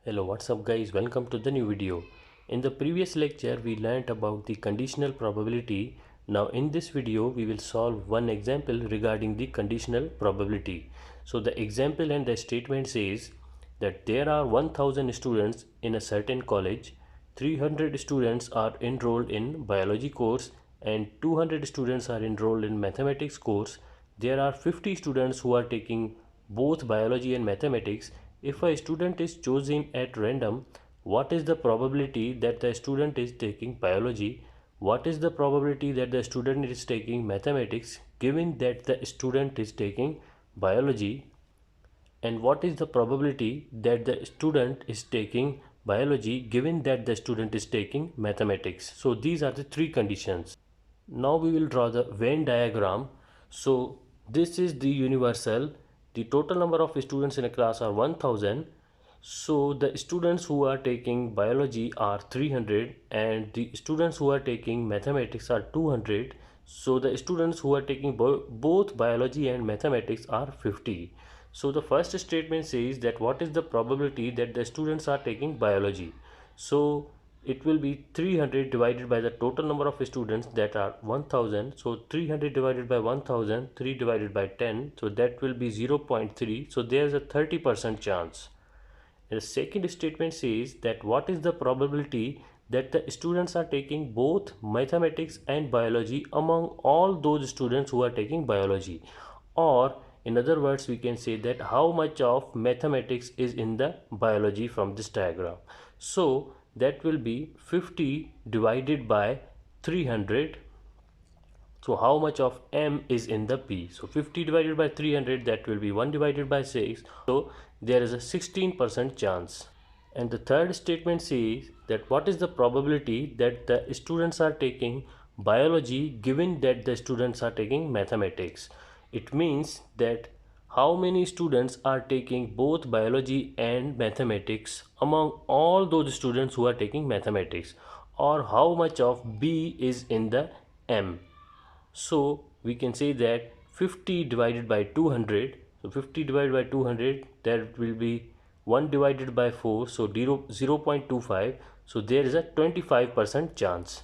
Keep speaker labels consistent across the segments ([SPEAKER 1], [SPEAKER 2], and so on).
[SPEAKER 1] Hello, what's up guys? Welcome to the new video. In the previous lecture we learned about the conditional probability. Now in this video we will solve one example regarding the conditional probability. So the example and the statement says that there are 1000 students in a certain college, 300 students are enrolled in biology course and 200 students are enrolled in mathematics course. There are 50 students who are taking both biology and mathematics. If a student is chosen at random, what is the probability that the student is taking biology? What is the probability that the student is taking mathematics given that the student is taking biology? And what is the probability that the student is taking biology given that the student is taking mathematics? So these are the three conditions. Now we will draw the Venn diagram. So this is the universal. The total number of students in a class are 1000. So the students who are taking biology are 300 and the students who are taking mathematics are 200. So the students who are taking both biology and mathematics are 50. So the first statement says that what is the probability that the students are taking biology. So it will be 300 divided by the total number of students, that are 1000. So 300 divided by 1000, 3 divided by 10, so that will be 0.3. so there is a 30% chance. And the second statement says that what is the probability that the students are taking both mathematics and biology among all those students who are taking biology, or in other words we can say that how much of mathematics is in the biology from this diagram. So that will be 50 divided by 300. So how much of m is in the p? So 50 divided by 300, that will be 1 divided by 6. So there is a 16% chance. And the third statement says that what is the probability that the students are taking biology given that the students are taking mathematics. It means that how many students are taking both biology and mathematics among all those students who are taking mathematics, or how much of b is in the m. So we can say that 50 divided by 200, so 50 divided by 200, that will be 1 divided by 4, so 0.25. So there is a 25% chance.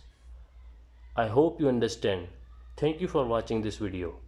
[SPEAKER 1] I hope you understand. Thank you for watching this video.